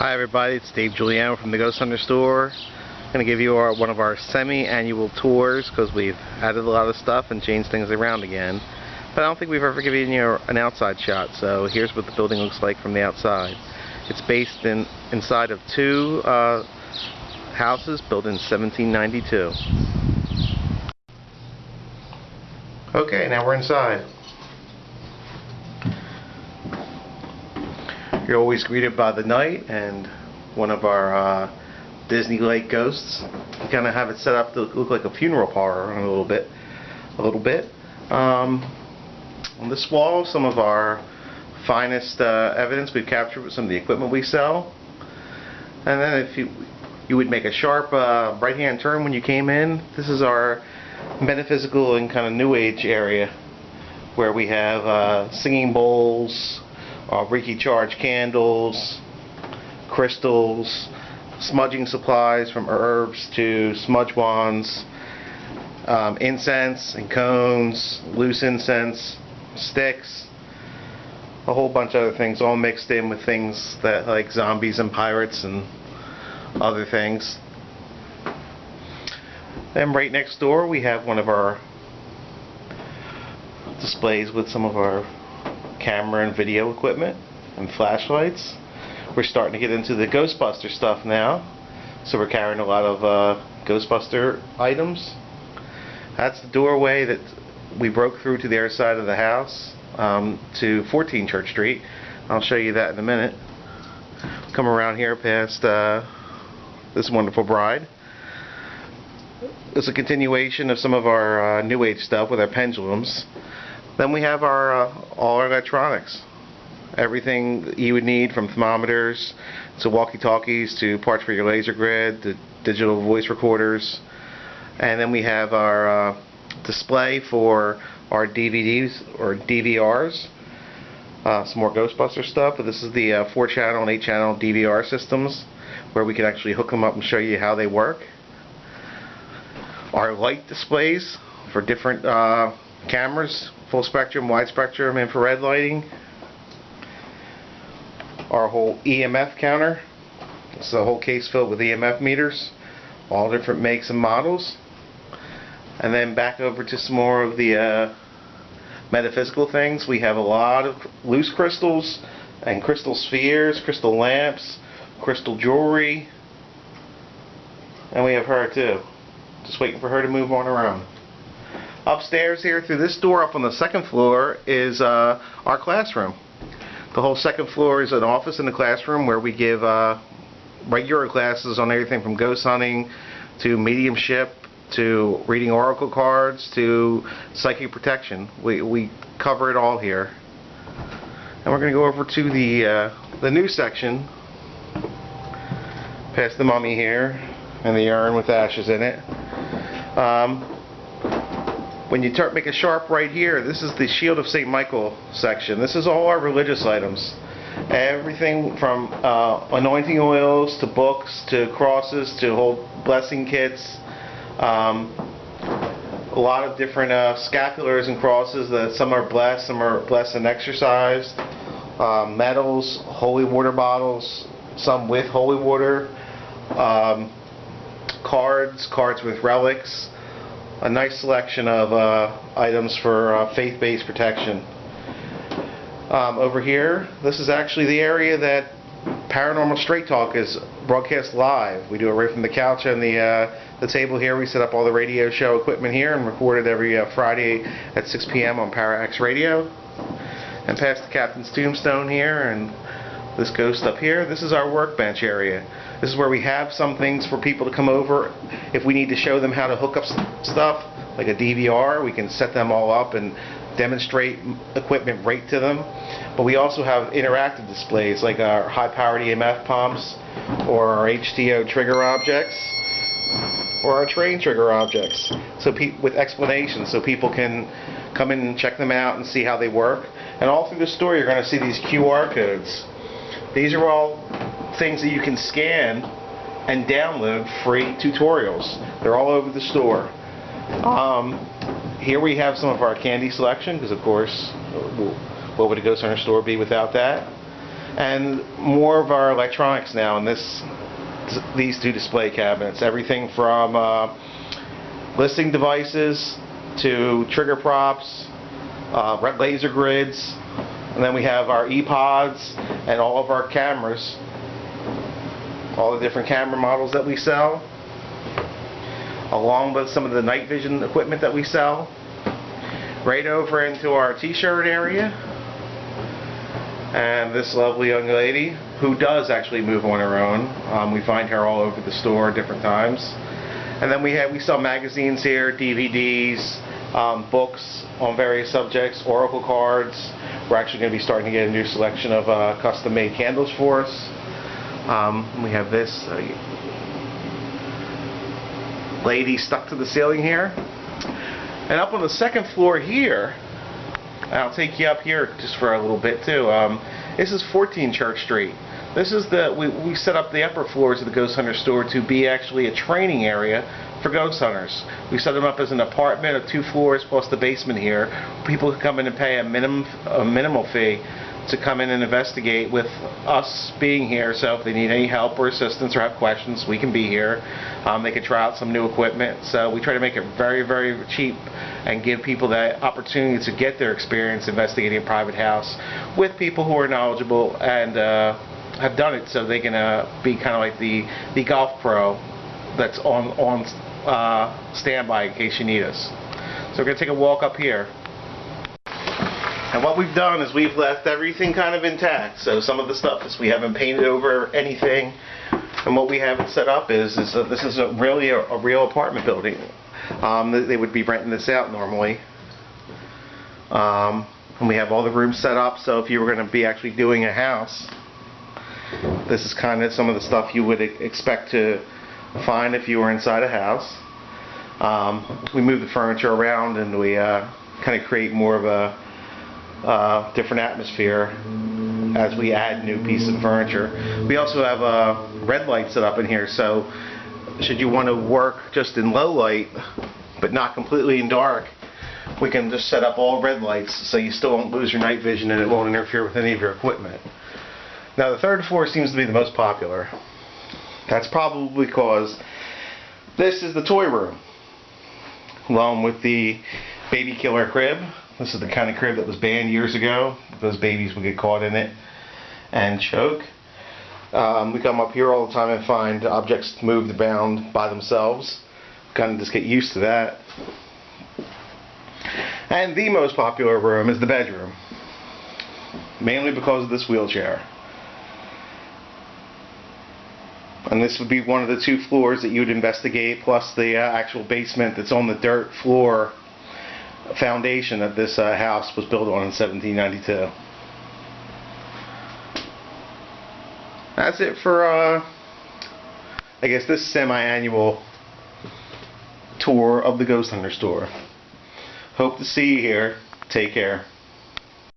Hi everybody, it's Dave Giuliano from the GhostHunter Store. I'm going to give you one of our semi-annual tours because we've added a lot of stuff and changed things around again. But I don't think we've ever given you an outside shot, so here's what the building looks like from the outside. It's based inside of two houses built in 1792. Okay, now we're inside. You're always greeted by the knight and one of our Disney-like ghosts. We kind of have it set up to look like a funeral parlor a little bit. On this wall, some of our finest evidence we've captured with some of the equipment we sell. And then if you would make a sharp right-hand turn when you came in, this is our metaphysical and kind of new age area where we have singing bowls, Reiki charged candles, crystals, smudging supplies from herbs to smudge wands, incense and cones, loose incense, sticks, a whole bunch of other things all mixed in with things that like zombies and pirates and other things. Then right next door we have one of our displays with some of our camera and video equipment and flashlights. We're starting to get into the Ghostbuster stuff now, so we're carrying a lot of Ghostbuster items. That's the doorway that we broke through to the other side of the house to 14 Church Street. I'll show you that in a minute. Come around here past this wonderful bride. It's a continuation of some of our New Age stuff with our pendulums. Then we have our all our electronics. Everything that you would need, from thermometers to walkie-talkies to parts for your laser grid to digital voice recorders. And then we have our display for our DVDs or DVRs. Some more Ghostbuster stuff, but this is the 4-channel and 8-channel DVR systems where we can actually hook them up and show you how they work. Our light displays for different cameras, full spectrum, wide spectrum, infrared lighting. Our whole EMF counter. This is a whole case filled with EMF meters, all different makes and models. And then back over to some more of the metaphysical things. We have a lot of loose crystals and crystal spheres, crystal lamps, crystal jewelry. And we have her too. Just waiting for her to move on around. Upstairs here through this door up on the second floor is our classroom. The whole second floor is an office and a classroom where we give regular classes on everything from ghost hunting to mediumship to reading oracle cards to psychic protection. We cover it all here. And we're going to go over to the new section past the mummy here and the urn with ashes in it. When you make a sharp right here, this is the Shield of St. Michael section. This is all our religious items. Everything from anointing oils to books to crosses to whole blessing kits. A lot of different scapulars and crosses. That some are blessed and exercised. Medals, holy water bottles, some with holy water. Cards with relics. A nice selection of items for faith-based protection. Over here, this is actually the area that Paranormal Straight Talk is broadcast live. We do it right from the couch and the table here. We set up all the radio show equipment here and record it every Friday at 6 p.m. on ParaX Radio. And past the Captain's Tombstone here and this ghost up here, this is our workbench area. This is where we have some things for people to come over. If we need to show them how to hook up stuff, like a DVR, we can set them all up and demonstrate equipment right to them. But we also have interactive displays like our high-powered EMF pumps or our HTO trigger objects or our train trigger objects, so with explanations so people can come in and check them out and see how they work. And all through the store you're going to see these QR codes. These are all things that you can scan and download free tutorials. They're all over the store. Here we have some of our candy selection, because of course what would a GhostHunter store be without that? and more of our electronics now in these two display cabinets. Everything from listing devices to trigger props, laser grids, and then we have our ePods and all of our cameras, all the different camera models that we sell, along with some of the night vision equipment that we sell. Right over into our t-shirt area, and this lovely young lady who does actually move on her own. We find her all over the store at different times. And then we sell magazines here, DVDs, books on various subjects, oracle cards. We're actually going to be starting to get a new selection of custom-made candles for us. We have this lady stuck to the ceiling here. And up on the second floor here, I'll take you up here just for a little bit too. This is 14 Church Street. This is we set up the upper floors of the Ghost Hunter Store to be actually a training area for ghost hunters. We set them up as an apartment of 2 floors plus the basement here. People can come in and pay a minimal fee to come in and investigate with us being here. So if they need any help or assistance or have questions, we can be here. They can try out some new equipment. So we try to make it very, very cheap and give people that opportunity to get their experience investigating a private house with people who are knowledgeable and have done it, so they can be kind of like the golf pro that's on standby in case you need us. So we're going to take a walk up here. And what we've done is we've left everything kind of intact. So some of the stuff is we haven't painted over anything. And what we have it set up is this is really a real apartment building. They would be renting this out normally. And we have all the rooms set up, so if you were going to be actually doing a house, this is kind of some of the stuff you would expect to find if you were inside a house. We move the furniture around and we kind of create more of a different atmosphere as we add new pieces of furniture. We also have a red light set up in here, so should you want to work just in low light but not completely in dark, we can just set up all red lights so you still won't lose your night vision and it won't interfere with any of your equipment. Now the third floor seems to be the most popular. That's probably because this is the toy room, along with the baby killer crib. This is the kind of crib that was banned years ago. Those babies would get caught in it and choke. We come up here all the time and find objects moved around by themselves. Kind of just get used to that. And the most popular room is the bedroom, mainly because of this wheelchair. And this would be one of the 2 floors that you would investigate, plus the actual basement that's on the dirt floor foundation that this house was built on in 1792. That's it for I guess this semi-annual tour of the Ghost Hunter Store. Hope to see you here. Take care.